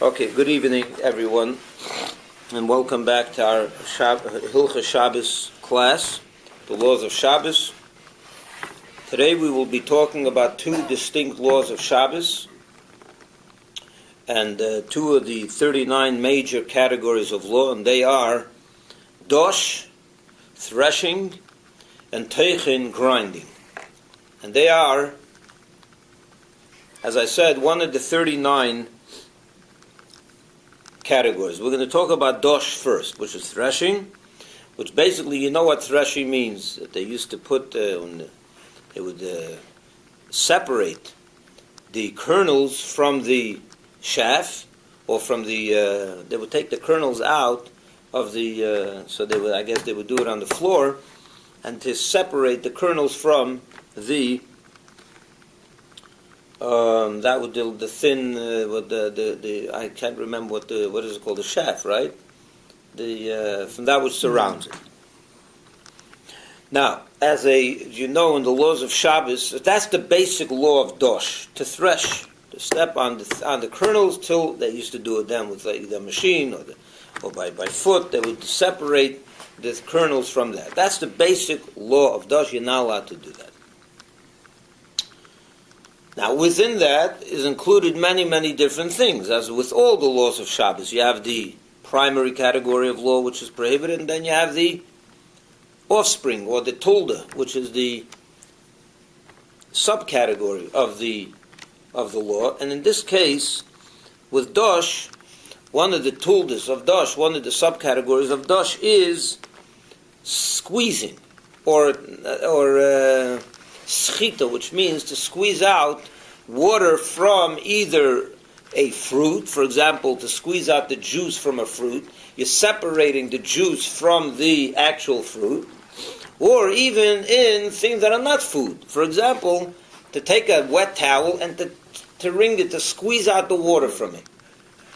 Okay, good evening, everyone, and welcome back to our Hilchah Shabbos class, the laws of Shabbos. Today we will be talking about two distinct laws of Shabbos and two of the 39 major categories of law, and they are dosh, threshing, and teichin, grinding. And they are, as I said, one of the 39 categories. We're going to talk about dosh first, which is threshing, which basically, you know what threshing means. That they used to put, they would separate the kernels from the chaff, or from the, they would take the kernels out of the, so they would, I guess they would do it on the floor, and to separate the kernels from the that would do the thin, what the I can't remember what is it called, the chaff, right? The from that which surrounds it. Now, you know, in the laws of Shabbos, that's the basic law of dosh, to thresh, to step on the kernels till they used to do it then with like the machine or by foot. They would separate the kernels from that. That's the basic law of dosh. You're not allowed to do that. Now, within that is included many, many different things. As with all the laws of Shabbos, you have the primary category of law, which is prohibited, and then you have the offspring, or the tulda, which is the subcategory of the law. And in this case, with dosh, one of the tuldas of dosh, one of the subcategories of dosh is squeezing, or schita, which means to squeeze out water from either a fruit. For example, to squeeze out the juice from a fruit, you're separating the juice from the actual fruit, or even in things that are not food. For example, to take a wet towel and to wring it, to squeeze out the water from it.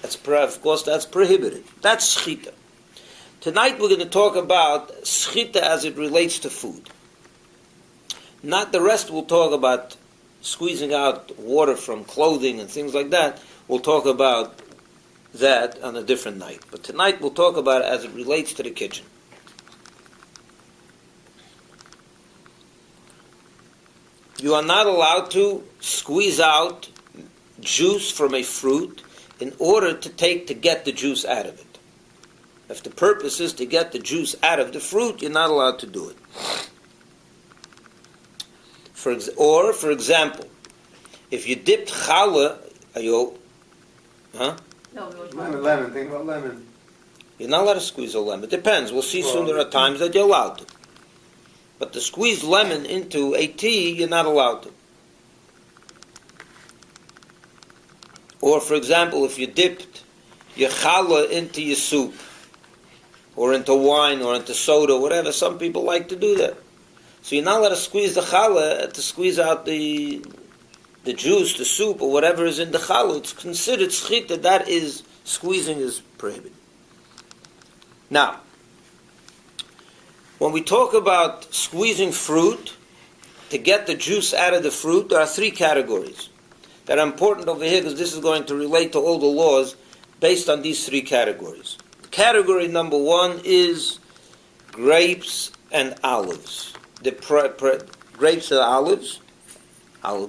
Of course, that's prohibited. That's schita. Tonight we're going to talk about schita as it relates to food. Not the rest. We'll talk about squeezing out water from clothing and things like that. We'll talk about that on a different night. But tonight we'll talk about it as it relates to the kitchen. You are not allowed to squeeze out juice from a fruit in order to get the juice out of it. If the purpose is to get the juice out of the fruit, you're not allowed to do it. For example, if you dipped challah, No, lemon. Think about lemon. You're not allowed to squeeze a lemon. It depends. We'll see soon there are times that you're allowed to. But to squeeze lemon into a tea, you're not allowed to. Or, for example, if you dipped your challah into your soup, or into wine, or into soda, whatever, some people like to do that. So you're not allowed to squeeze the challah to squeeze out the juice, the soup, or whatever is in the challah. It's considered schita. That is, squeezing is prohibited. Now, when we talk about squeezing fruit to get the juice out of the fruit, there are three categories that are important over here, because this is going to relate to all the laws based on these three categories. Category number one is grapes and olives. The grapes and olives, I'll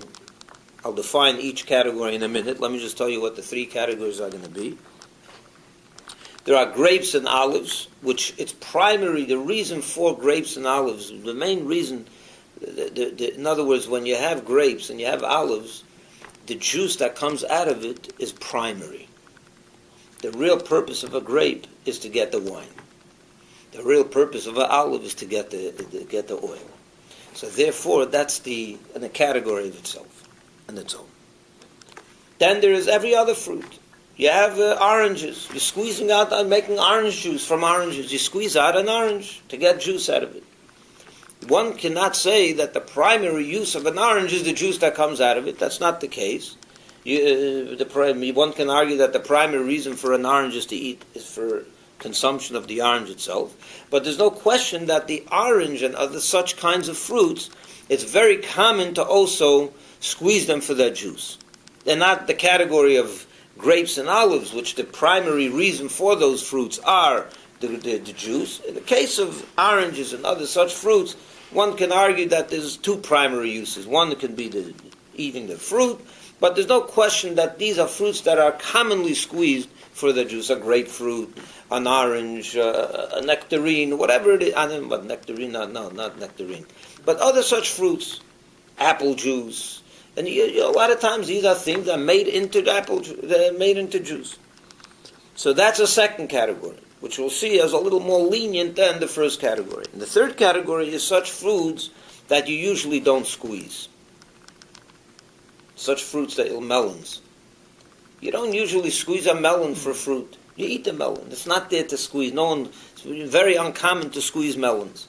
define each category in a minute. Let me just tell you what the three categories are going to be. There are grapes and olives, which it's primary, the reason for grapes and olives, the main reason, in other words, when you have grapes and you have olives, the juice that comes out of it is primary. The real purpose of a grape is to get the wine. The real purpose of an olive is to get the oil. So therefore, that's in a category of itself, on its own. Then there is every other fruit. You have oranges. You're squeezing out and making orange juice from oranges. You squeeze out an orange to get juice out of it. One cannot say that the primary use of an orange is the juice that comes out of it. That's not the case. One can argue that the primary reason for an orange is to eat, is for consumption of the orange itself. But there's no question that the orange and other such kinds of fruits, it's very common to also squeeze them for their juice. They're not the category of grapes and olives, which the primary reason for those fruits are the juice. In the case of oranges and other such fruits, one can argue that there's two primary uses. One can be eating the fruit, but there's no question that these are fruits that are commonly squeezed for the juice. A grapefruit, an orange, a nectarine, whatever it is. I don't know what nectarine, no, not nectarine. But other such fruits, apple juice. And a lot of times these are things that are made into they're made into juice. So that's a second category, which we'll see as a little more lenient than the first category. And the third category is such foods that you usually don't squeeze. Such fruits that melons. You don't usually squeeze a melon for fruit. You eat the melon. It's not there to squeeze. It's very uncommon to squeeze melons.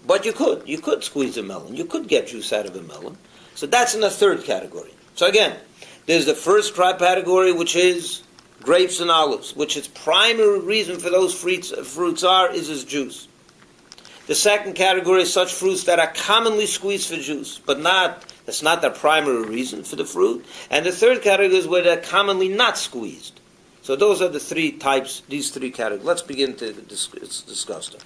But you could squeeze a melon. You could get juice out of a melon. So that's in the third category. So again, there's the first category, which is grapes and olives, which its primary reason for those fruits is its juice. The second category is such fruits that are commonly squeezed for juice, but that's not their primary reason for the fruit. And the third category is where they're commonly not squeezed. So those are the three types, these three categories. Let's begin to discuss them.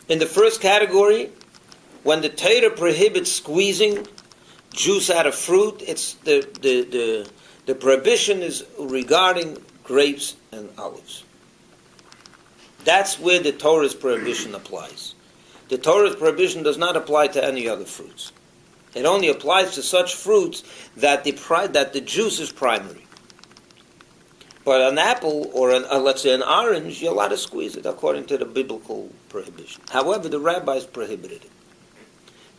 In the first category, when the Torah prohibits squeezing juice out of fruit, it's the prohibition is regarding grapes and olives. That's where the Torah's prohibition applies. The Torah's prohibition does not apply to any other fruits. It only applies to such fruits that the juice is primary. But an apple or let's say an orange, you're allowed to squeeze it according to the biblical prohibition. However, the rabbis prohibited it.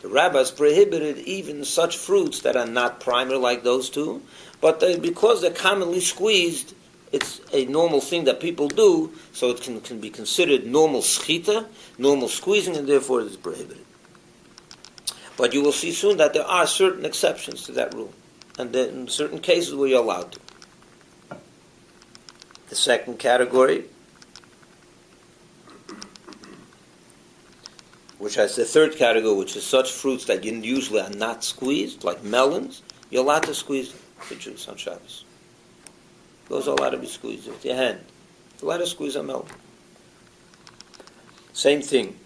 The rabbis prohibited even such fruits that are not primary like those two, but because they're commonly squeezed, it's a normal thing that people do, so it can be considered normal schita, normal squeezing, and therefore it is prohibited. But you will see soon that there are certain exceptions to that rule, and then in certain cases where you're allowed to. The second category, which has the third category, which is such fruits that usually are not squeezed, like melons, you're allowed to squeeze the juice on Shabbos. Those are allowed to be squeezed with your hand. You're allowed to squeeze a melon. Same thing.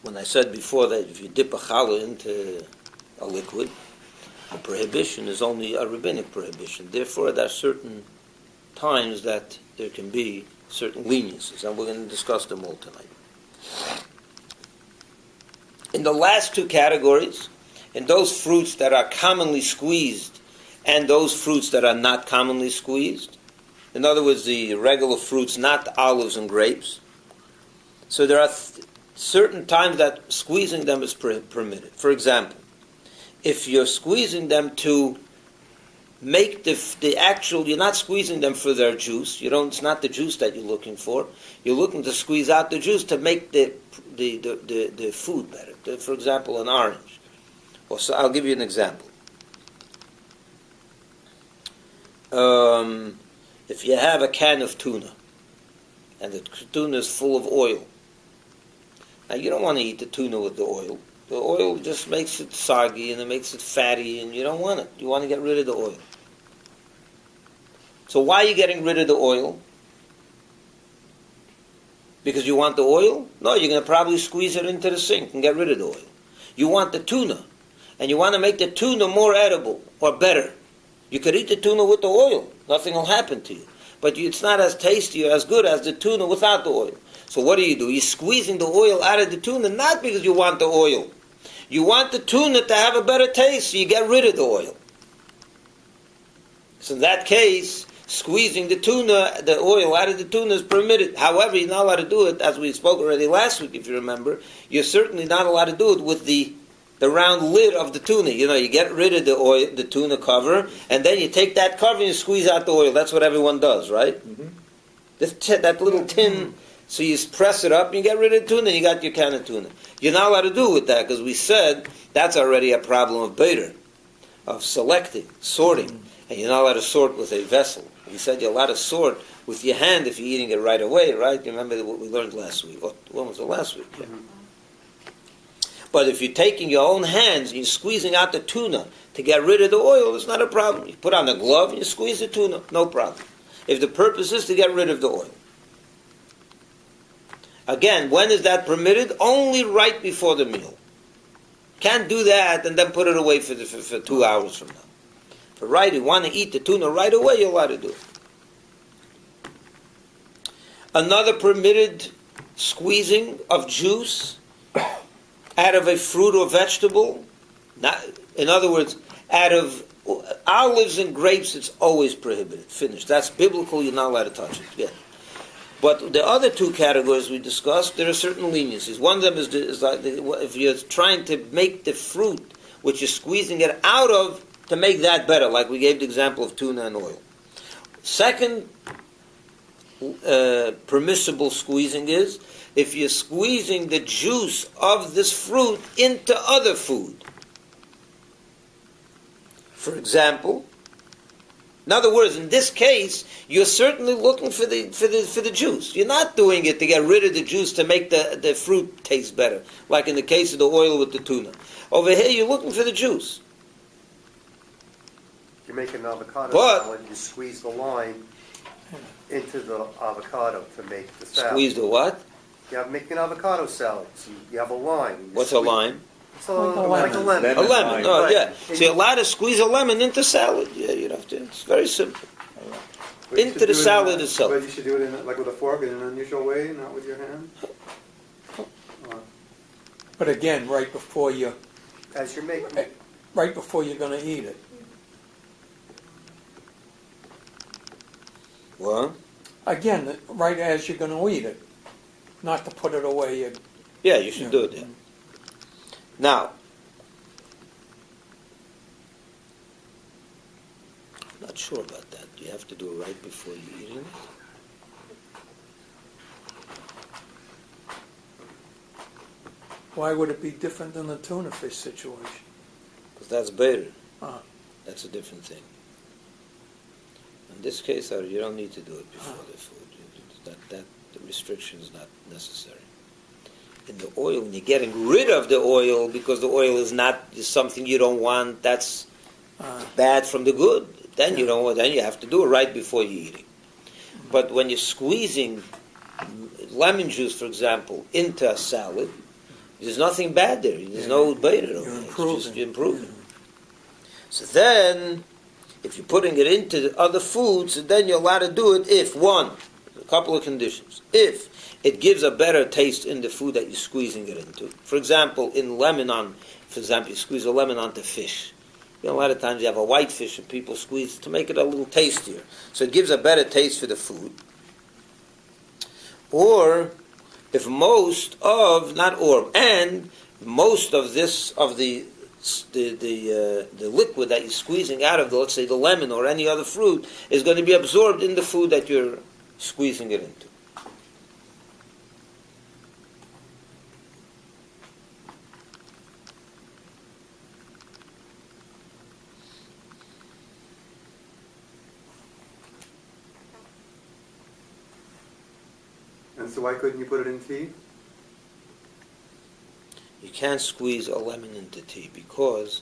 When I said before that if you dip a challah into a liquid, the prohibition is only a rabbinic prohibition. Therefore, there are certain times that there can be certain leniencies, and we're going to discuss them all tonight. In the last two categories, in those fruits that are commonly squeezed and those fruits that are not commonly squeezed, in other words, the regular fruits, not olives and grapes, so there are certain times that squeezing them is permitted. For example, if you're squeezing them to make the actual, you're not squeezing them for their juice. It's not the juice that you're looking for. You're looking to squeeze out the juice to make the food better. For example, an orange. So I'll give you an example. If you have a can of tuna, and the tuna is full of oil, now you don't want to eat the tuna with the oil. The oil just makes it soggy and it makes it fatty, and you don't want it. You want to get rid of the oil. So why are you getting rid of the oil? Because you want the oil? No, you're going to probably squeeze it into the sink and get rid of the oil. You want the tuna, and you want to make the tuna more edible or better. You could eat the tuna with the oil. Nothing will happen to you. But it's not as tasty or as good as the tuna without the oil. So what do? You're squeezing the oil out of the tuna, not because you want the oil. You want the tuna to have a better taste, so you get rid of the oil. So in that case, squeezing the oil out of the tuna is permitted. However, you're not allowed to do it, as we spoke already last week, if you remember. You're certainly not allowed to do it with the round lid of the tuna. You get rid of the oil, the tuna cover, and then you take that cover and you squeeze out the oil. That's what everyone does, right? Mm-hmm. That little tin, so you press it up and you get rid of the tuna and you got your can of tuna. You're not allowed to do it with that, because we said that's already a problem of Beder, of selecting, sorting. And you're not allowed to sort with a vessel. We said you're allowed to sort with your hand if you're eating it right away, right? You remember what we learned last week? When was it last week? Yeah. But if you're taking your own hands and you're squeezing out the tuna to get rid of the oil, it's not a problem. You put on a glove and you squeeze the tuna, no problem. If the purpose is to get rid of the oil. Again, when is that permitted? Only right before the meal. Can't do that and then put it away for 2 hours from now. If you want to eat the tuna right away, you're allowed to do it. Another permitted squeezing of juice out of a fruit or vegetable. In other words, out of olives and grapes, it's always prohibited. Finished. That's biblical. You're not allowed to touch it. Yeah. But the other two categories we discussed, there are certain leniencies. One of them is like if you're trying to make the fruit, which you're squeezing it out of, to make that better, like we gave the example of tuna and oil. Second permissible squeezing is if you're squeezing the juice of this fruit into other food. For example, in other words, in this case, you're certainly looking for the juice. You're not doing it to get rid of the juice to make the fruit taste better, like in the case of the oil with the tuna. Over here, you're looking for the juice. You're making an avocado salad, you squeeze the lime into the avocado to make the salad. Squeeze the what? You're making avocado salad. So you have a lime. What's a lime? It's like a lemon. A lemon, oh right. yeah. So you're allowed to squeeze a lemon into salad. Yeah, you have to. It's very simple. Into the salad itself. But you should do it like with a fork in an unusual way, not with your hand. But again, right before you're As you're making going to eat it. What? Again, right as you're going to eat it, not to put it away. Yeah, you should do it there. Now, I'm not sure about that. You have to do it right before you eat it. Why would it be different than the tuna fish situation? Because that's better. Uh-huh. That's a different thing. In this case, you don't need to do it before the food. The restriction is not necessary. In the oil, when you're getting rid of the oil because the oil is something you don't want, that's bad from the good. Then you don't. Then you have to do it right before you eat it. But when you're squeezing lemon juice, for example, into a salad, there's nothing bad there. There's no beta. You're improving. So then, if you're putting it into other foods, then you're allowed to do it if, one, a couple of conditions. If it gives a better taste in the food that you're squeezing it into. For example, you squeeze a lemon onto fish. A lot of times you have a white fish and people squeeze to make it a little tastier. So it gives a better taste for the food. Or, if most of the liquid that you're squeezing out of, let's say the lemon or any other fruit, is going to be absorbed in the food that you're squeezing it into. And so why couldn't you put it in tea? You can't squeeze a lemon into tea because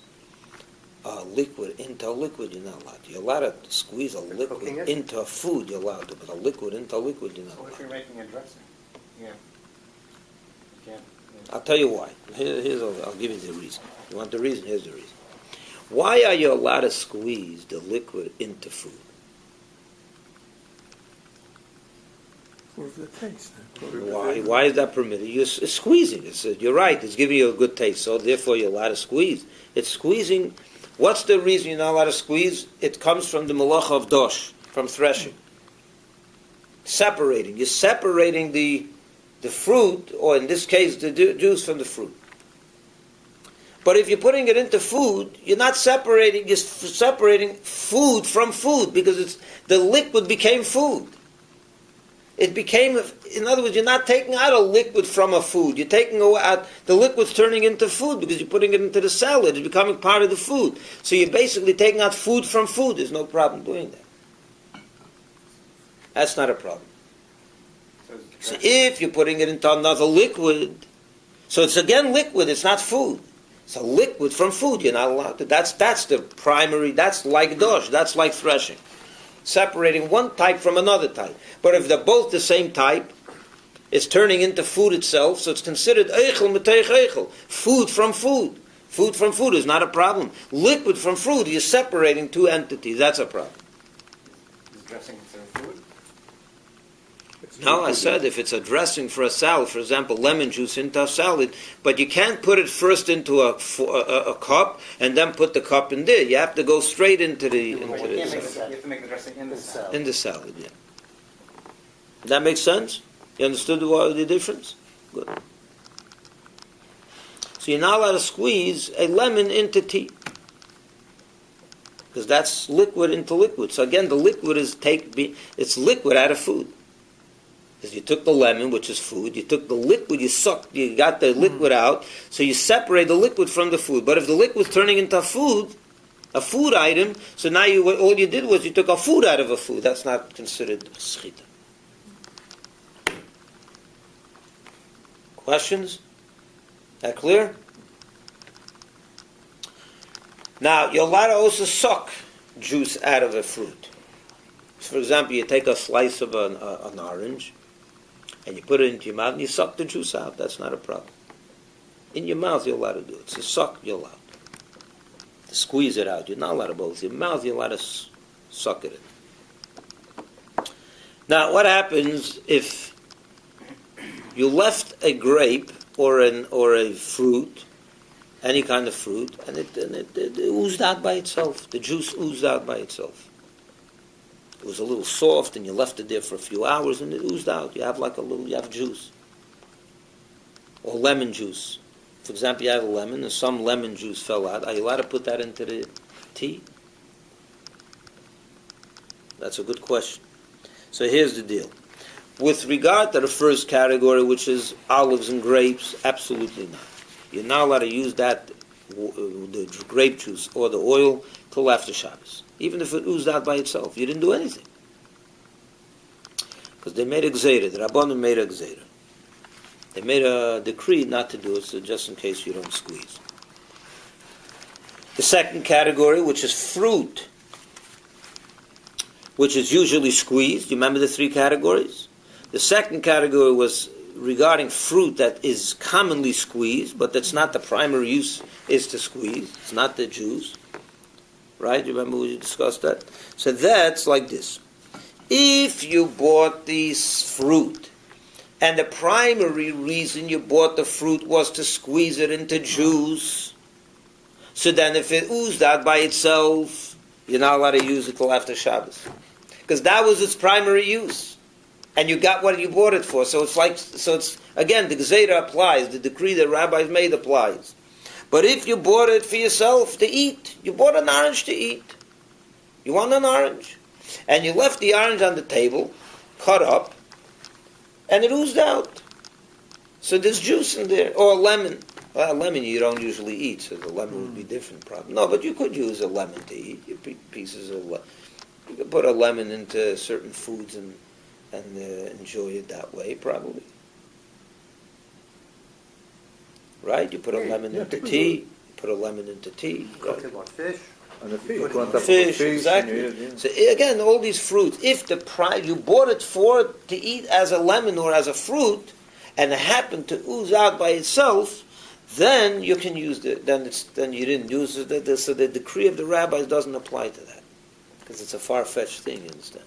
liquid into a liquid you're not allowed. You're allowed to squeeze a liquid into a food, you're allowed to, but a liquid into a liquid you're not allowed. What if you're making a dressing? Yeah. You can't. I'll tell you why. I'll give you the reason. You want the reason? Here's the reason. Why are you allowed to squeeze the liquid into food? Prove the taste. Why is that permitted? It's squeezing. You're right. It's giving you a good taste. So therefore, you're allowed to squeeze. It's squeezing. What's the reason you're not allowed to squeeze? It comes from the malacha of dosh, from threshing. Separating. You're separating the fruit, or in this case, the juice from the fruit. But if you're putting it into food, you're not separating. You're separating food from food because the liquid became food. It became, in other words, you're not taking out a liquid from a food. You're taking out, the liquid's turning into food because you're putting it into the salad. It's becoming part of the food. So you're basically taking out food from food. There's no problem doing that. That's not a problem. So if you're putting it into another liquid, So it's again liquid, it's not food. It's a liquid from food, you're not allowed to. That's the primary, that's like dosh, that's like threshing. Separating one type from another type. But if they're both the same type, it's turning into food itself, so it's considered eichel meteich eichel. Food from food. Food from food is not a problem. Liquid from food, you're separating two entities, that's a problem. Is dressing considered food? No, I said if it's a dressing for a salad, for example, lemon juice into a salad, but you can't put it first into a cup and then put the cup in there. You have to go straight into the Well, you can't make salad. you have to make the dressing in the salad. In the salad, yeah. That makes sense? You understood the difference? Good. So you're not allowed to squeeze a lemon into tea. Because that's liquid into liquid. So again, the liquid is it's liquid out of food. Because you took the lemon, which is food, you took the liquid, you got the liquid out, so you separate the liquid from the food. But if the liquid's turning into a food item, so now all you did was you took a food out of a food. That's not considered schita. Questions? That clear? Now, you're allowed to also suck juice out of a fruit. So for example, you take a slice of an orange, and you put it into your mouth, and you suck the juice out. That's not a problem. In your mouth, you're allowed to do it. So suck, you're allowed. To squeeze it out, you're not allowed to both. Your mouth, you're allowed to suck it in. Now, what happens if you left a grape or a fruit, any kind of fruit, and it oozed out by itself? The juice oozed out by itself. It was a little soft, and you left it there for a few hours, and it oozed out. You have juice. Or lemon juice. For example, you have a lemon, and some lemon juice fell out. Are you allowed to put that into the tea? That's a good question. So here's the deal. With regard to the first category, which is olives and grapes, absolutely not. You're not allowed to use that, the grape juice or the oil, till after Shabbos. Even if it oozed out by itself. You didn't do anything. Because they made a gzeira. The Rabbanim made a gzeira. They made a decree not to do it, so just in case you don't squeeze. The second category, which is fruit, which is usually squeezed. You remember the three categories? The second category was regarding fruit that is commonly squeezed, but that's not the primary use, is to squeeze. It's not the juice. Right? You remember we discussed that? So that's like this. If you bought this fruit, and the primary reason you bought the fruit was to squeeze it into juice, so then if it oozed out by itself, you're not allowed to use it till after Shabbos. Because that was its primary use. And you got what you bought it for. So it's again, the Gzeira applies. The decree that rabbis made applies. But if you bought it for yourself to eat, you bought an orange to eat. You want an orange. And you left the orange on the table, cut up, and it oozed out. So there's juice in there. Or a lemon. Well, a lemon you don't usually eat, so the lemon would be different probably. No, but you could use a lemon to eat. You pieces of lemon. You could put a lemon into certain foods and enjoy it that way, probably. Right? You put a lemon into tea. You put a lemon into tea. Cook it like fish. And the fish. Put it On in top of Fish, the exactly. and you eat it, So again, all these fruits, if you bought it to eat as a lemon or as a fruit, and it happened to ooze out by itself, then you can use it. Then you didn't use it. So the decree of the rabbis doesn't apply to that, because it's a far-fetched thing. You understand?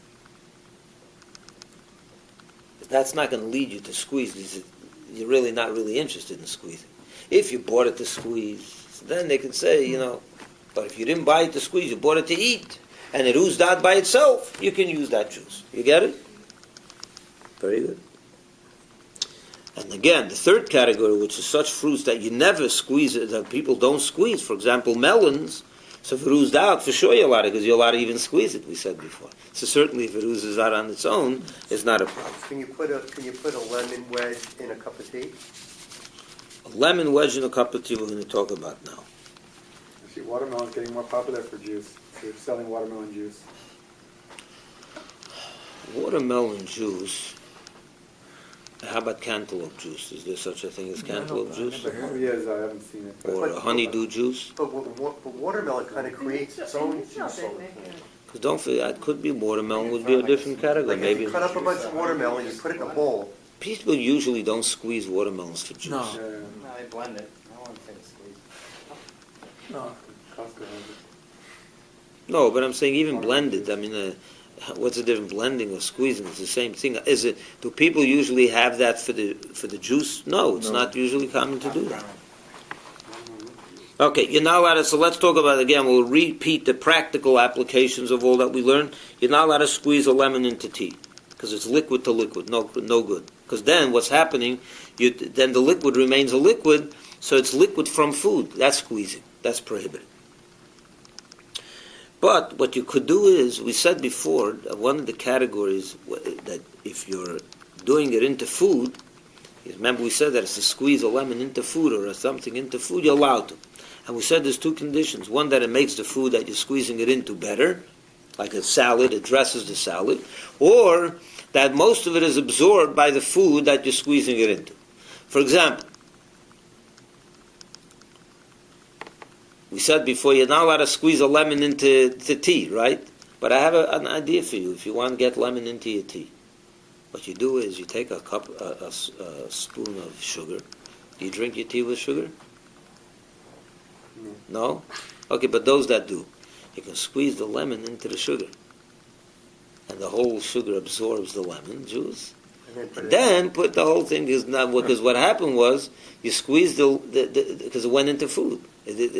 That's not going to lead you to squeeze. You're really not really interested in squeezing. If you bought it to squeeze, then they can say, but if you didn't buy it to squeeze, you bought it to eat, and it oozed out by itself, you can use that juice. You get it? Very good. And again, the third category, which is such fruits that you never squeeze, that people don't squeeze. For example, melons. So if it oozed out, for sure you're allowed to, because you're allowed to even squeeze it, we said before. So certainly if it oozes out on its own, it's not a problem. Can you put a lemon wedge in a cup of tea? A lemon wedge in a cup of tea we're going to talk about now. See, watermelon's getting more popular for juice. So they're selling watermelon juice. Watermelon juice, How about cantaloupe juice? Is there such a thing as cantaloupe I juice? never heard Oh, yes, I haven't seen it. Or a honeydew juice? But watermelon kind of creates its own juice over there. Because don't forget, it could be watermelon would be a different category. Like if Maybe you cut up a bunch of watermelon, you put it in a bowl, people usually don't squeeze watermelons for juice. No. Yeah, No, they blend it. I don't want to say squeeze. No. Costco has it. No, but I'm saying even blended. I mean, what's the difference? Blending or squeezing? It's the same thing. Is it? Do people usually have that for the juice? No, it's not usually common to do that. Okay, you're not allowed to. So let's talk about it again. We'll repeat the practical applications of all that we learned. You're not allowed to squeeze a lemon into tea because it's liquid to liquid. No good. Because then what's happening? Then the liquid remains a liquid, so it's liquid from food. That's squeezing. That's prohibited. But what you could do is, we said before, one of the categories that if you're doing it into food, remember we said that it's to squeeze a lemon into food or something into food, you're allowed to. And we said there's two conditions. One, that it makes the food that you're squeezing it into better, like a salad, it dresses the salad, or that most of it is absorbed by the food that you're squeezing it into. For example, we said before, you're not allowed to squeeze a lemon into tea, right? But I have an idea for you. If you want to get lemon into your tea, what you do is you take a spoon of sugar. Do you drink your tea with sugar? No? Okay, but those that do, you can squeeze the lemon into the sugar. And the whole sugar absorbs the lemon juice. And then put the whole thing, because what happened was, you squeezed because it went into food.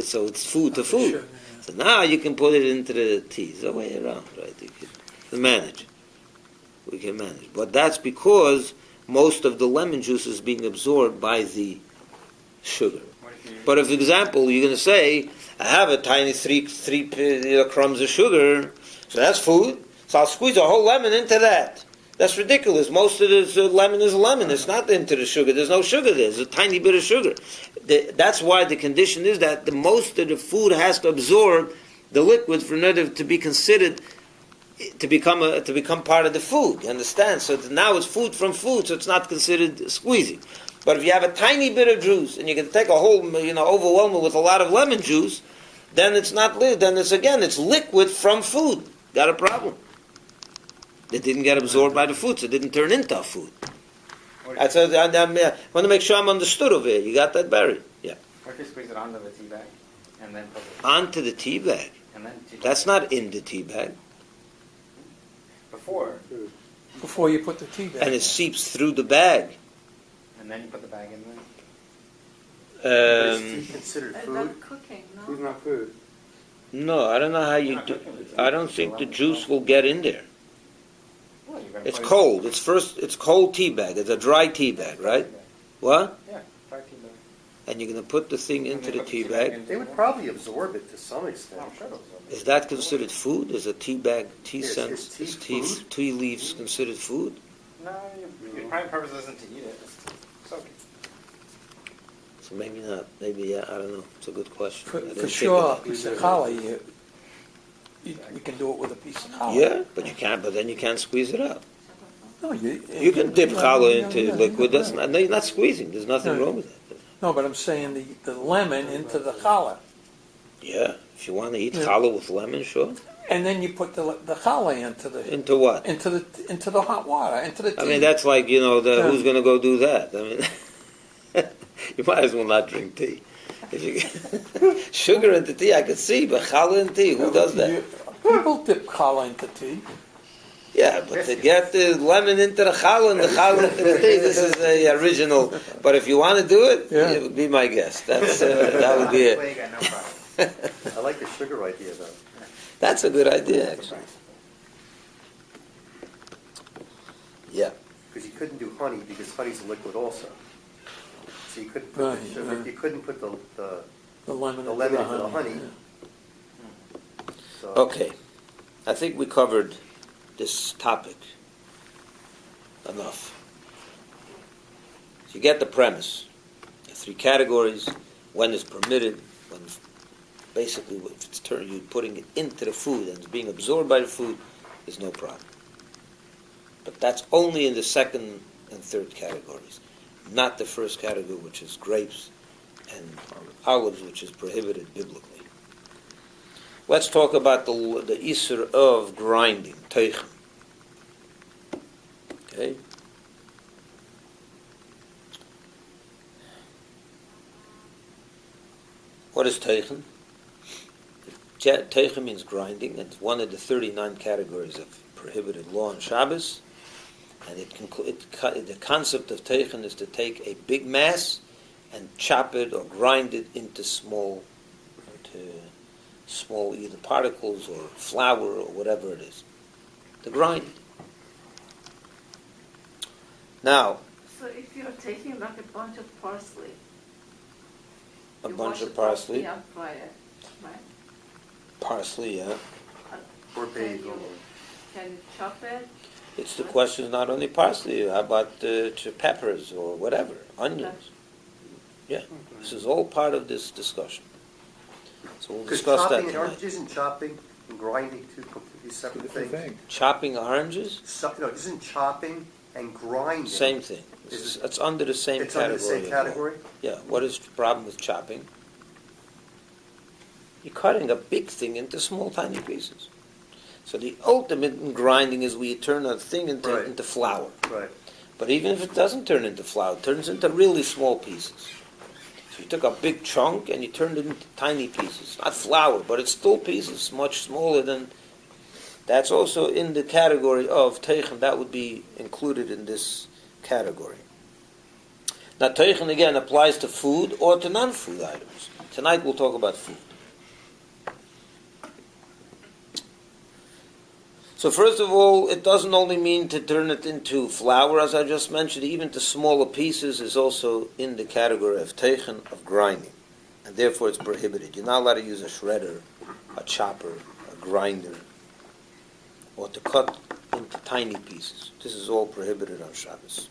So it's food to food. Sure, yeah. So now you can put it into the tea. It's the way around, right? You can manage. We can manage. But that's because most of the lemon juice is being absorbed by the sugar. But if, for example, you're going to say, I have a tiny three crumbs of sugar, so that's food, so I'll squeeze a whole lemon into that. That's ridiculous. Most of the lemon is lemon. It's not into the sugar. There's no sugar there. There's a tiny bit of sugar. That's why the condition is that the most of the food has to absorb the liquid for it to be considered to become part of the food. You understand? So now it's food from food, so it's not considered squeezing. But if you have a tiny bit of juice and you can take a whole, overwhelm it with a lot of lemon juice, then it's not. Then it's liquid from food. Got a problem. It didn't get absorbed by the food, so it didn't turn into food. I want to make sure I'm understood over here. You got that, Barry? Yeah. What if you squeeze it onto the tea bag and then put it Onto the tea bag. and then That's not in the tea bag. before you put the tea back. And it seeps through the bag. and then you put the bag in there? But is tea considered And food? not cooking, Food's no? not food. No, I don't know how you do. I don't think the juice will get in there. Well, you're gonna It's put it- cold. It's cold tea bag. It's a dry tea bag, right? What? Yeah, dry tea bag. And you're going to put the thing into the tea bag. They would probably absorb it to some extent. I'm sure it'll absorb it. Is that considered food? Is a tea bag, tea Yes, scents, is tea food? tea leaves considered food? No, your prime purpose isn't to eat it. It's okay. So maybe not. Maybe, yeah, I don't know. It's a good question. I didn't For think sure, a of piece of challah, you can do it with a piece of that. challah. Yeah, but you can't. But then you can't squeeze it out. No, You can dip challah into liquid. That's not. No, you're not squeezing. There's nothing No. wrong with that. No, but I'm saying the lemon into the challah. Yeah, if you want to eat Yeah. challah with lemon, sure. And then you put the challah Into what? into the hot water, into the tea. I mean, that's like, Yeah. who's going to go do that? I mean, you might as well not drink tea. If you sugar into tea, I could see, but challah in tea, who does that? People dip challah into tea. Yeah, but to get the lemon into the challah and the challah into the tea, this is the original. But if you want to do it, Yeah. it would be my guess. That's that would be Way it. you got no problem. I like the sugar idea, though. That's a good idea, actually. Yeah. Because you couldn't do honey, because honey's a liquid also. So you couldn't put Right, the sugar, yeah. you couldn't put the The lemon into the honey. yeah. So Okay. I think we covered this topic enough. So you get the premise. The three categories, when it's permitted, when basically if it's you're putting it into the food and it's being absorbed by the food, there's no problem. But that's only in the second and third categories, not the first category, which is grapes and olives, which is prohibited biblically. Let's talk about the isur of grinding, teichen. Okay. What is teichen? Teichen means grinding. It's one of the 39 categories of prohibited law on Shabbos. And the concept of teichen is to take a big mass and chop it or grind it into small either particles or flour or whatever it is. To grind. Now, So if you're taking like a bunch of parsley, a you bunch wash of the parsley, and fry it, right? parsley, yeah. Or Can basil. can you chop it? It's the question not only parsley, how about peppers or whatever, onions. Yeah, this is all part of this discussion. So we'll Because discuss that chopping and tonight. oranges and chopping and grinding two completely separate Different things. thing. Chopping oranges, No, isn't chopping and grinding? same thing. It's under the same It's category. under the same of law. category? Yeah, what is the problem with chopping? You're cutting a big thing into small, tiny pieces. So the ultimate in grinding is we turn a thing Right. into flour. Right. But even if it doesn't turn into flour, it turns into really small pieces. So you took a big chunk and you turned it into tiny pieces. Not flour, but it's still pieces, much smaller than... That's also in the category of teichen. That would be included in this category. Now teichen again applies to food or to non-food items. Tonight we'll talk about food. So first of all, it doesn't only mean to turn it into flour, as I just mentioned. Even to smaller pieces is also in the category of teichen, of grinding. And therefore it's prohibited. You're not allowed to use a shredder, a chopper, a grinder, or to cut into tiny pieces. This is all prohibited on Shabbos.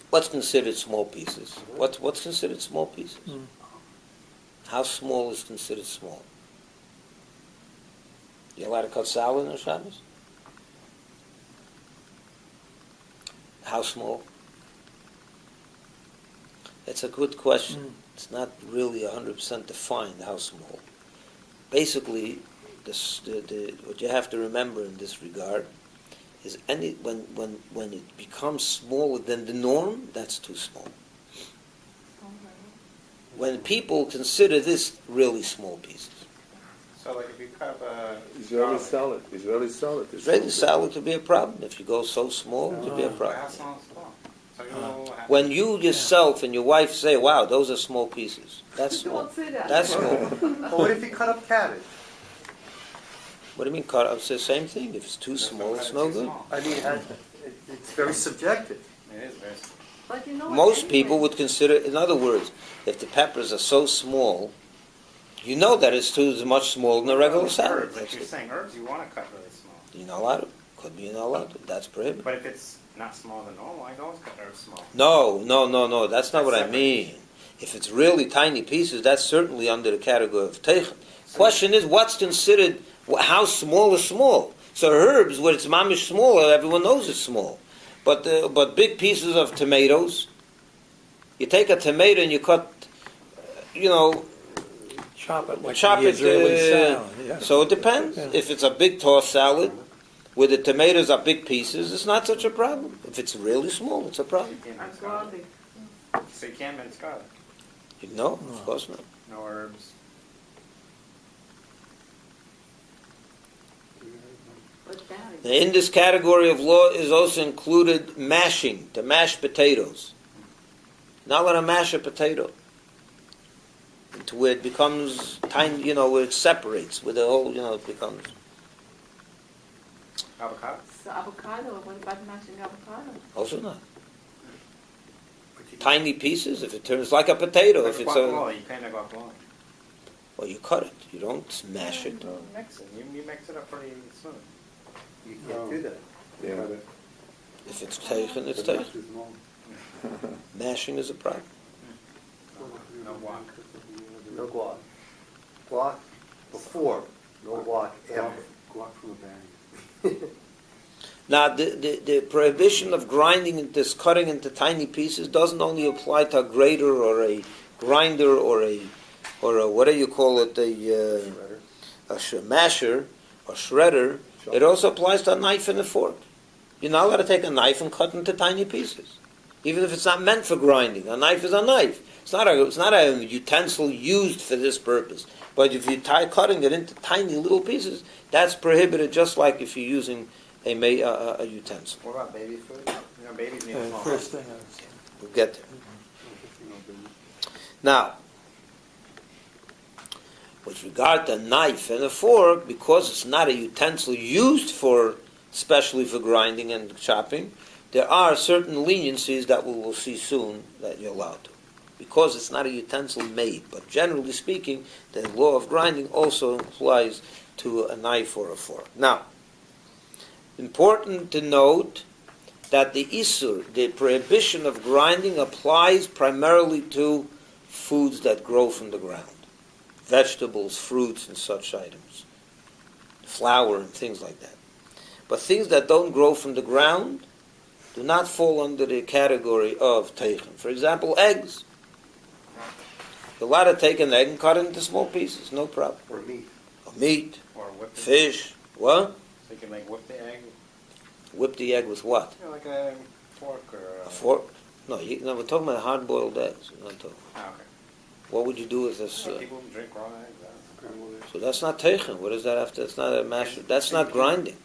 What's considered small pieces? What's considered small pieces? How small is considered small? You allowed to cut salad on Shabbos? How small? It's a good question. It's not really 100% defined how small. Basically, what you have to remember in this regard is when it becomes smaller than the norm, that's too small. When people consider this really small pieces. So like if you cut up a Israeli salad. Israeli salad. is Israeli so salad could be a problem. If you go so small, it could be a how problem. small is small? So you have When you yourself and your wife say, wow, those are small pieces, that's small. Don't say that. That's small. But what if you cut up cabbage? What do you mean cut up? It's the same thing. If it's too small, it's no good. I mean, it's very subjective. It is very small. But you know what, Most anyway, people would consider, in other words, if the peppers are so small, you know that it's too much smaller than a regular salad. Herbs, like you're saying, herbs you want to cut really small. You're not allowed to. Could be you're not allowed to. That's prohibited. But if it's not smaller than normal, I can always cut herbs small. No. That's not what I Separate. mean. If it's really tiny pieces, that's certainly under the category of teichen. Question is, what's considered, how small is small? So herbs, when it's mamish smaller, everyone knows it's small. But big pieces of tomatoes, you take a tomato and you cut, Chop it like chop the it. Israeli salad. Yeah. So it depends. Yeah. If it's a big tossed salad, where the tomatoes are big pieces, it's not such a problem. If it's really small, it's a problem. You can't and mince garlic. garlic. So you can't mince garlic. No, of course not. No herbs. But that is- Now, in this category of law is also included mashing, to mash potatoes. Not let to mash a potato to where it becomes tiny, where it separates, where the whole, it becomes. Avocado? So avocado, what about mashing avocado? Also not. Tiny pieces, if it turns like a potato, if Like it's guacamole, you can't make guacamole. well, you cut it. You don't smash it. No, mix it. You mix it up pretty smooth. You can't do that. Yeah. If it's teichen, it's But not teichen. too small. Mashing is a problem. No guac. No guac. Guac before, no guac Guac, after. guac from a bag. Now, the prohibition of grinding into cutting into tiny pieces doesn't only apply to a grater or a grinder or a what do you call it, a masher or shredder. It also applies to a knife and a fork. You're not allowed to take a knife and cut into tiny pieces, even if it's not meant for grinding. A knife is a knife. It's not a utensil used for this purpose. But if you cutting it into tiny little pieces, that's prohibited, just like if you're using a utensil. What about baby food? You know, babies need a small First thing I was saying. We'll get there. Now, with regard to a knife and a fork, because it's not a utensil used for, especially for grinding and chopping, there are certain leniencies that we will see soon that you're allowed to, because it's not a utensil made. But generally speaking, the law of grinding also applies to a knife or a fork. Now, important to note that the isur, the prohibition of grinding, applies primarily to foods that grow from the ground. Vegetables, fruits, and such items. Flour and things like that. But things that don't grow from the ground do not fall under the category of teichen. For example, eggs. You're allowed to take an egg and cut it into small pieces, no problem. Or meat. Or meat, or whip the fish, what? So you can like whip the egg, Whip the egg with what? you know, like a fork or A fork? No, we're talking about hard-boiled eggs. We're not talking. Oh, okay. What would you do with this? People drink raw eggs. So that's not teichen. What does that have to? That's not a mash. That's not grinding.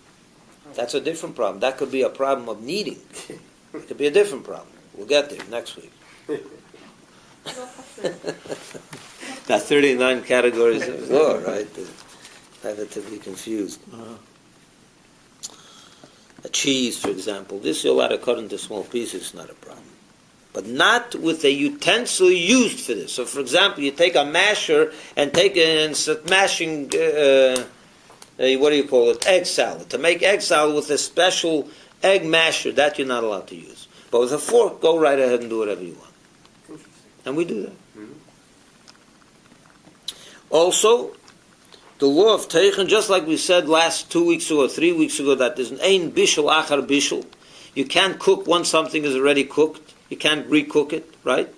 That's a different problem. That could be a problem of kneading. It could be a different problem. We'll get there next week. Got 39 categories of law, right? Never to be confused. A cheese, for example. This you're allowed to cut into small pieces. It's not a problem. But not with a utensil used for this. So, for example, you take a masher and take it and start mashing, what do you call it, egg salad. To make egg salad with a special egg masher, that you're not allowed to use. But with a fork, go right ahead and do whatever you want. And we do that. Also, the law of teichen, just like we said last 2 weeks ago or 3 weeks ago, that there's an ein bishul achar bishul. You can't cook once something is already cooked. You can't recook it, right?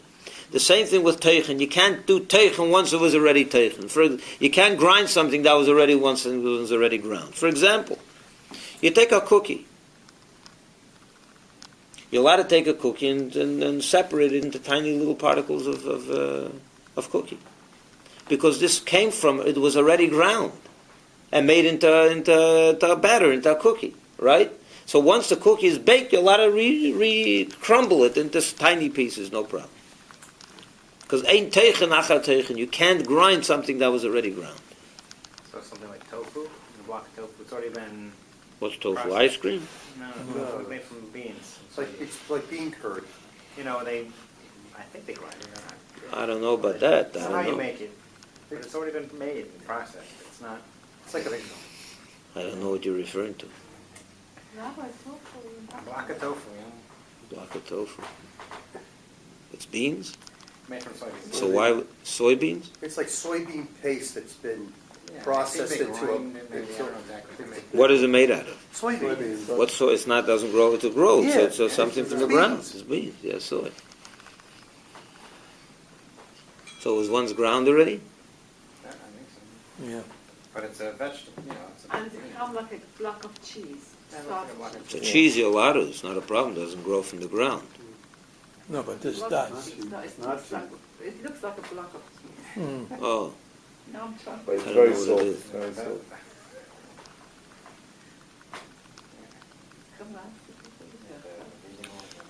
The same thing with teichen. You can't do teichen once it was already teichen. You can't grind something that was already once it was already ground. For example, you take a cookie. You're allowed to take a cookie and separate it into tiny little particles of cookie. Because this came from, it was already ground and made into a batter, into a cookie, right? So once the cookie is baked, you're allowed to crumble it into tiny pieces, no problem. Because ain't teichen achar teichen, you can't grind something that was already ground. So something like tofu, a block of tofu, it's already been... What's tofu? processed. Ice cream? No, it's made from beans. It's like bean curd. You know, I think they grind it or not. I don't know about that. That's I how don't you know. make it. But it's already been made and processed. It's not... It's like I don't know what you're referring to. A block of tofu, Block of tofu. It's beans? made from soybeans. So why soybeans? it's like soybean paste that's been Yeah, processed I think into they a... grind it, maybe, I don't know exactly what they make. What is it made out of? Soybean. What soy? It's not doesn't grow. It grows. Yeah, So it's something from the it's ground. beans. It's beans. Yeah, soy. So it was once ground already? Yeah, I think so. Yeah. But it's a vegetable, you know. It's a, And it becomes like a block of cheese. Yeah, it looks like a Soft block of So cheese. cheese you're allowed to. It's not a problem. It doesn't grow from the ground. No, but this block of does. cheese. No, it looks like a block of cheese. Mm. Oh, No, I'm trying. But it's I don't very know what soft. it is. Very soft. Come on.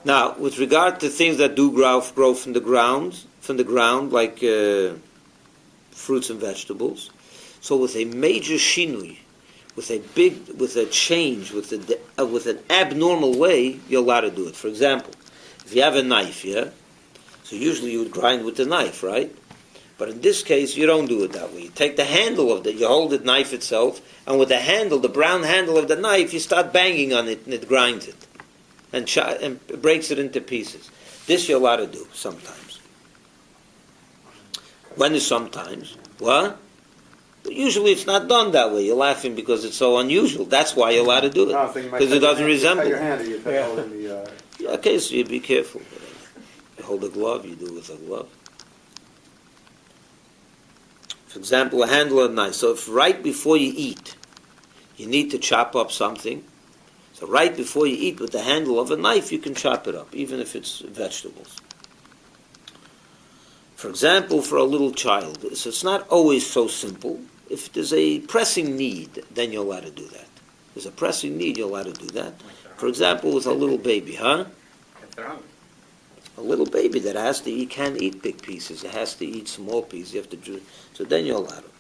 now with regard to things that do grow from the ground, like fruits and vegetables. So with a major shinui, with a change, with an abnormal way, you're allowed to do it. For example, if you have a knife, yeah, so usually you would grind with the knife, right? But in this case, you don't do it that way. You take the handle of you hold the knife itself, and with the handle, the brown handle of the knife, you start banging on it, and it grinds it, and breaks it into pieces. This you're allowed to do sometimes. When is sometimes? What? Usually it's not done that way. You're laughing because it's so unusual. That's why you're allowed to do No, I was it. thinking you might Because it cut your doesn't hand- resemble. Cut your hand or you cut Yeah. holding the, Yeah, okay, so you be careful. You hold a glove, you do it with a glove. For example, a handle of a knife. So if right before you eat, you need to chop up something, so right before you eat with the handle of a knife, you can chop it up, even if it's vegetables. For example, for a little child, so it's not always so simple. If there's a pressing need, then you're allowed to do that. If there's a pressing need, you're allowed to do that. For example, with a little baby, huh? If they're hungry. A little baby that has to eat can't eat big pieces. It has to eat small pieces. You have to do so. Then you're allowed to.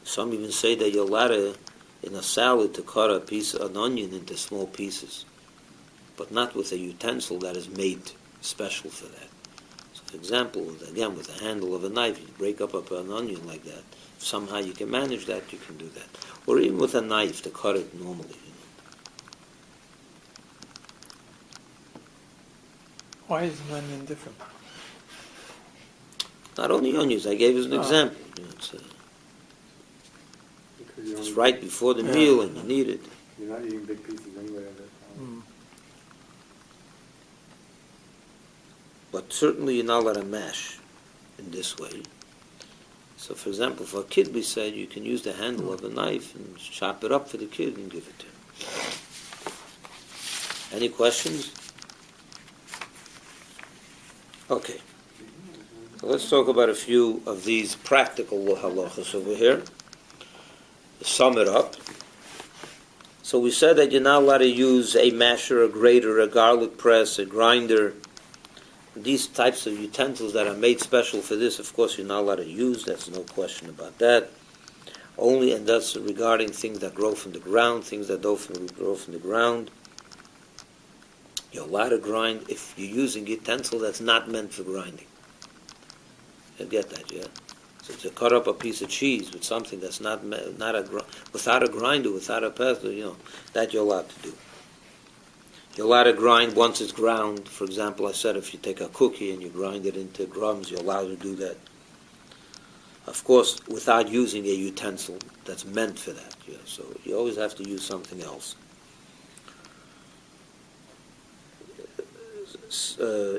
Some even say that you're allowed to, in a salad, to cut an onion into small pieces, but not with a utensil that is made special for that. So, for example, with the handle of a knife, you break up an onion like that. If somehow you can manage that, you can do that. Or even with a knife to cut it normally. Why is an onion different? Not only onions, I gave as an Oh. example. because It's right before the meal and you need it. You're not eating big pieces anyway of it. But certainly you're not allowed to mash in this way. So for example, for a kid we said you can use the handle of a knife and chop it up for the kid and give it to him. Any questions? Okay. So let's talk about a few of these practical halachas over here. Sum it up. So we said that you're not allowed to use a masher, a grater, a garlic press, a grinder. These types of utensils that are made special for this, of course, you're not allowed to use. That's no question about that. Only, and that's regarding things that grow from the ground, things that don't grow from the ground. You're allowed to grind if you're using a utensil that's not meant for grinding. You get that, yeah? So to cut up a piece of cheese with something that's without a grinder, without a pestle, that you're allowed to do. You're allowed to grind once it's ground. For example, I said if you take a cookie and you grind it into crumbs, you're allowed to do that. Of course, without using a utensil that's meant for that. Yeah? So you always have to use something else.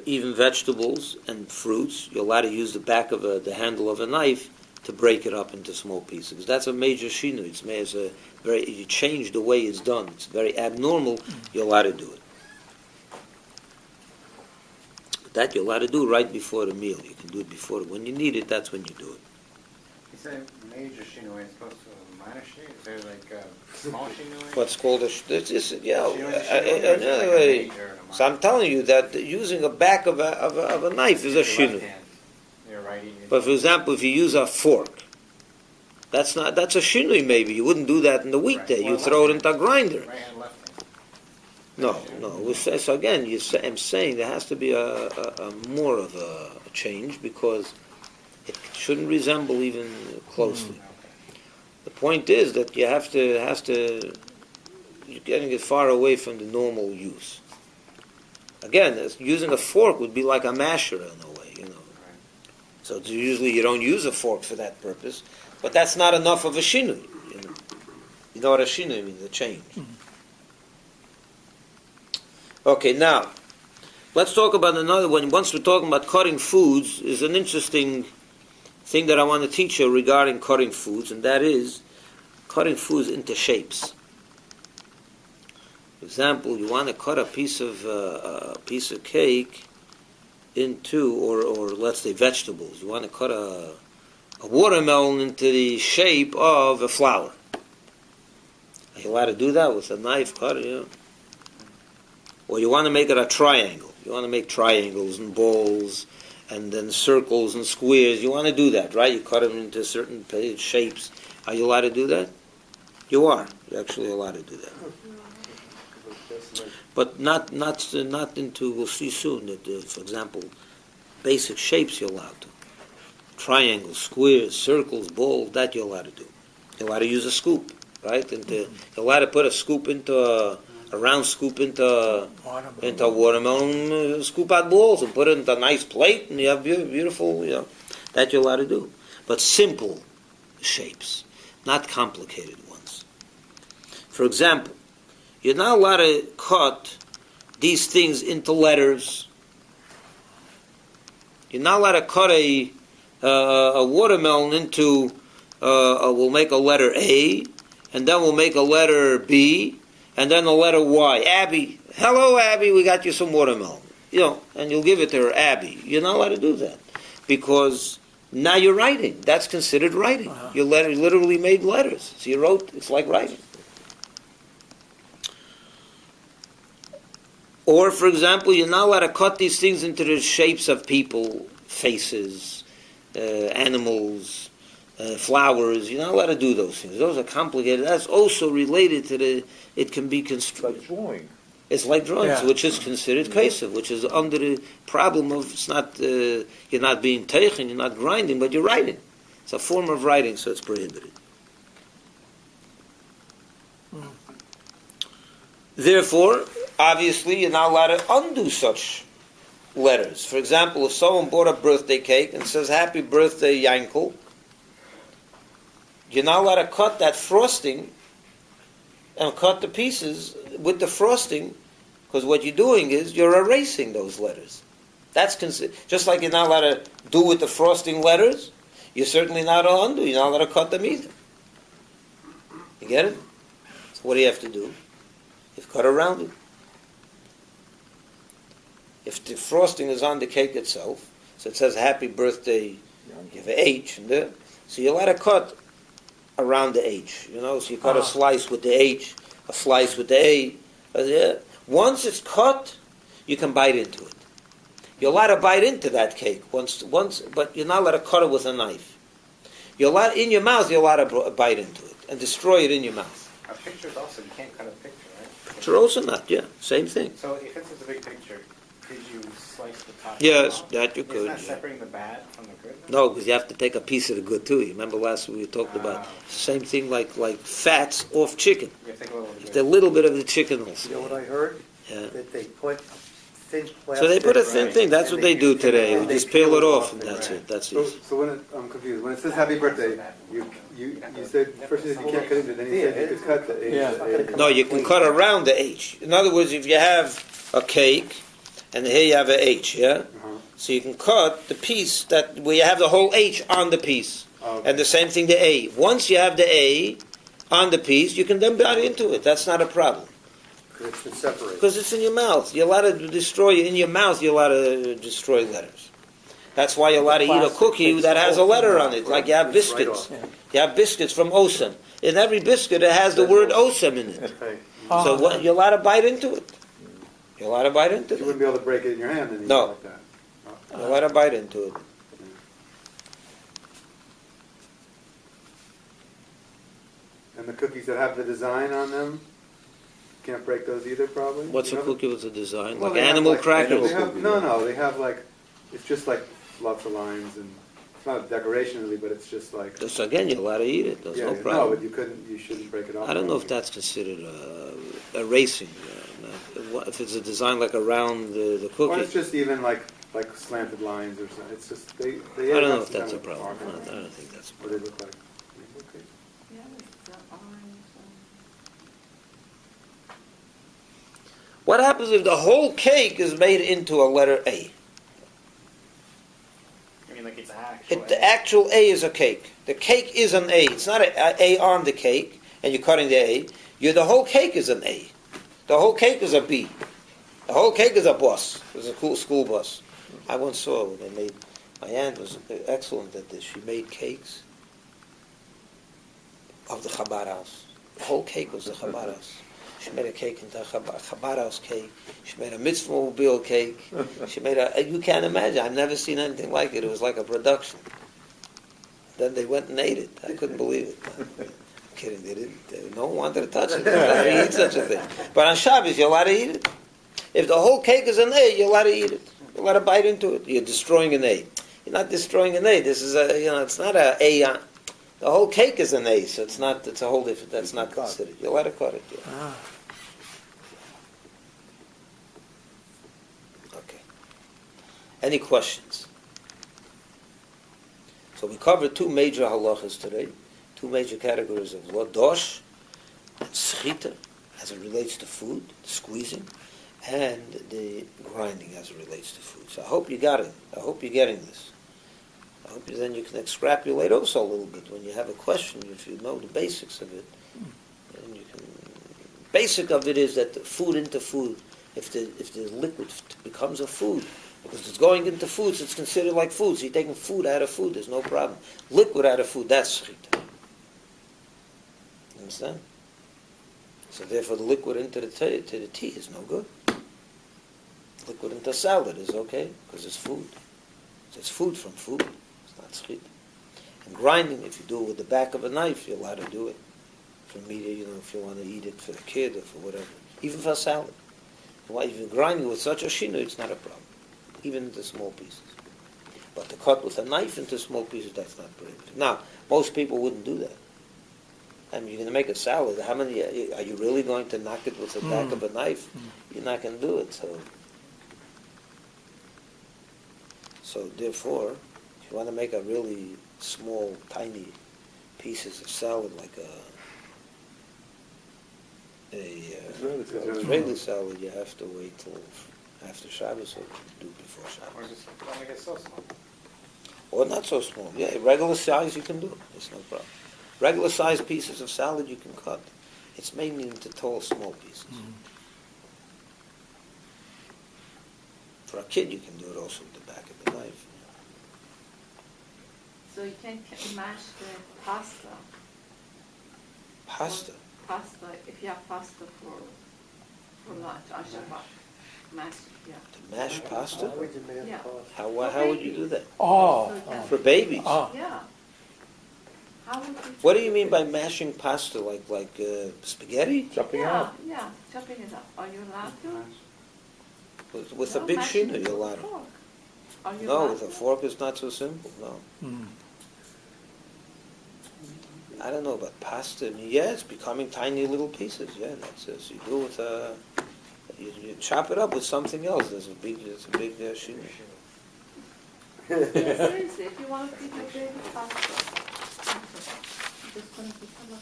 Even vegetables and fruits, you're allowed to use the back of the handle of a knife to break it up into small pieces. Because that's a major shinui. You change the way it's done. It's very abnormal. You're allowed to do it. That you're allowed to do right before the meal. You can do it before. When you need it, that's when you do it. You say major shinui as opposed to a minor shinui? Is there like a small shinui? What's called so I'm So telling you that using a back of a knife is a shinui. You're right. But for example, if you use a fork, that's a shinui maybe. You wouldn't do that in the weekday. Right. You Or throw it left into a grinder. Right hand, left hand. No. So again, I'm saying there has to be a more of a change because it shouldn't resemble even closely. The point is that you have to you're getting it far away from the normal use. Again, using a fork would be like a masher in a way, So usually you don't use a fork for that purpose, but that's not enough of a shinui. You know what a shinui means? A change. Okay, now let's talk about another one. Once we're talking about cutting foods, is an interesting thing that I want to teach you regarding cutting foods, and that is cutting foods into shapes. For example, you want to cut a piece of cake into, or let's say vegetables. You want to cut a watermelon into the shape of a flower. Are you allowed to do that with a knife cutter? Or you want to make it a triangle. You want to make triangles and balls and then circles and squares. You want to do that, right? You cut them into certain shapes. Are you allowed to do that? You are. You're actually allowed to do that. But not into, we'll see soon, that for example, basic shapes you're allowed to. Triangles, squares, circles, balls, that you're allowed to do. You're allowed to use a scoop, right? You're allowed to put a scoop into a round scoop into Watermelon. watermelon, scoop out balls and put it into a nice plate, and you have beautiful, that you're allowed to do. But simple shapes, not complicated ones. For example, you're not allowed to cut these things into letters. You're not allowed to cut a watermelon into, we'll make a letter A, and then we'll make a letter B, and then a letter Y. Abby, hello Abby, we got you some watermelon. And you'll give it to her, Abby. You're not allowed to do that, because now you're writing. That's considered writing. You literally made letters. So you wrote, it's like writing. Or, for example, you're not allowed to cut these things into the shapes of people, faces, animals, flowers. You're not allowed to do those things. Those are complicated. That's also related to it can be constructed. Like drawing. It's like drawing, Yeah. which is considered kesef, which is under the problem of it's not, you're not being teichen, you're not grinding, but you're writing. It's a form of writing, so it's prohibited. Therefore, obviously, you're not allowed to undo such letters. For example, if someone bought a birthday cake and says, "Happy birthday, Yankel," you're not allowed to cut that frosting and cut the pieces with the frosting, because what you're doing is you're erasing those letters. That's just like you're not allowed to do with the frosting letters, you're certainly not allowed to undo. You're not allowed to cut them either. You get it? So what do you have to do? You've cut around it. If the frosting is on the cake itself, so it says "Happy Birthday," you have an H in there, so you're allowed to cut around the H. So you cut a slice with the H, a slice with the A. Once it's cut, you can bite into it. You're allowed to bite into that cake once, but you're not allowed to cut it with a knife. You're allowed in your mouth. You're allowed to bite into it and destroy it in your mouth. A picture's also, you can't cut a picture, right? Picture also not. Yeah, same thing. So if it's a big picture, could you slice the top? Yes, off? that you Isn't could. that Yeah. separating the bad from the good? No, because you have to take a piece of the good too. You remember last week we talked about same thing like fats off chicken. You have to take a little If bit. the little bit of the chicken also. You know what I heard? Yeah. That they put thin plastic. So they put a thin Right. thing. That's And what they they do use- today. and We they just peel it off, and and that's right. it. That's So, easy. so when I'm confused. When it says "Happy Birthday," you said first you said you can't cut it, then you said you could cut the H. Yeah. No, you can cut around the H. In other words, if you have a cake, and here you have an H, yeah. Uh-huh. So you can cut the piece where you have the whole H on the piece, Okay. and the same thing the A. Once you have the A on the piece, you can then bite into it. That's not a problem. Because it's been separated. Because it's in your mouth. You're allowed to destroy in your mouth. You're allowed to destroy letters. That's why you're allowed to eat a Plastic cookie takes that has a the whole letter thing on it. off, Like you have right biscuits. off. You have biscuits from Osem. In every biscuit, it has the word Osem in it. Okay. So what, you're allowed to bite into it. You're allowed to bite into You it. wouldn't be able to break it in your hand and eat No. it like that. You're allowed to bite into it. And the cookies that have the design on them, can't break those either, probably. What's a You know? cookie with a design? Well, Like they have animal like- crackers? They have, no, they have like, it's just like lots of lines and it's not a decoration really, but it's just like. So again, you're allowed to eat it. There's Yeah, no no, problem. but you shouldn't break it off. I don't know if that's considered erasing. If it's a design like around the Or cookie. it's just even like slanted lines or something. It's just, they I don't know have if that's a some kind of problem. marker I don't think that's a What they problem. look like. Okay. Yeah, it's orange. What happens if the whole cake is made into a letter A? I mean, like it's actual. The actual A is a cake. The cake is an A. It's not an A on the cake, and you're cutting the A. The whole cake is an A. The whole cake is a B. The whole cake is a bus. It's a cool school bus. I once saw when they made. My aunt was excellent at this. She made cakes of the Chabad house. The whole cake was the Chabad house. She made a cake into a Chabad house cake. She made a mitzvah mobile cake. She made you can't imagine. I've never seen anything like it. It was like a production. Then they went and ate it. I couldn't believe it. I'm kidding. They didn't. No one wanted to touch it. They never eat such a thing. But on Shabbos, you're allowed to eat it. If the whole cake is an A, you're allowed to eat it. You're allowed to bite into it. You're destroying an A. You're not destroying an A. This is it's not a A on. The whole cake is an A, so it's not. It's a whole different. That's not considered. You're allowed to cut it. Yeah. Any questions? So we covered two major halachas today, two major categories of law, dosh and schita, as it relates to food, squeezing, and the grinding as it relates to food. So I hope you got it. I hope you're getting this. I hope then you can extrapolate also a little bit when you have a question, if you know the basics of it. And you can, basic of it is that the food into food, if the liquid becomes a food, because it's going into foods, it's considered like food. So you're taking food out of food, there's no problem. Liquid out of food, that's shechita. You understand? So therefore the liquid into the tea is no good. Liquid into salad is okay, because it's food. So it's food from food. It's not shechita. And grinding, if you do it with the back of a knife, you're allowed to do it. For meat, if you want to eat it for the kid or for whatever. Even for salad. If you're grinding with such a shino, it's not a problem. Even into small pieces. But to cut with a knife into small pieces, that's not prohibited. Now, most people wouldn't do that. I mean, you're going to make a salad. How many are you really going to knock it with the back of a knife? You're not going to do it. So therefore, if you want to make a really small, tiny pieces of salad, like Israeli salad, you have to wait till after Shabbos or do it before Or Shabbos. just don't make it so small. Or not so small. Yeah, regular size you can do it. It's no problem. Regular size pieces of salad you can cut. It's mainly into tall, small pieces. For a kid, you can do it also with the back of the knife. So you can mash the pasta. Pasta. Pasta, if you have pasta for lunch on Shabbat. Mash it, yeah. To mash pasta? Why would you make Yeah. pasta? How would you do that? Oh, For babies? Yeah. How would you? What do you mean by mashing pasta? Like spaghetti? Chopping Yeah, out. yeah, chopping it up. Are you allowed to? With a No, big mashing shino, it you're with a allowed to. fork. Are you No, allowed with a to? fork it's not so simple, no. I don't know about pasta. I mean, yeah, it's becoming tiny little pieces, yeah, that's it. So you do it with you chop it up with something else. It's a big shino. Yes, seriously, if you want to eat a baby pasta, you're just going to become a...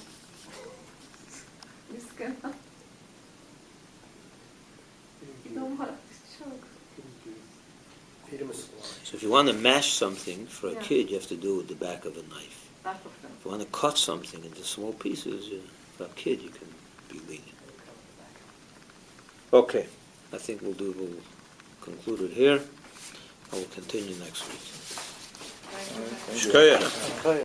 You don't want to choke. Feed him a salami. So if you want to mash something for a Yeah. kid, you have to do it with the back of a knife. Back of them. If you want to cut something into small pieces, for a kid, you can be lenient. Okay, I think we'll conclude it here. I will continue next week. Thank you. Shkoyach.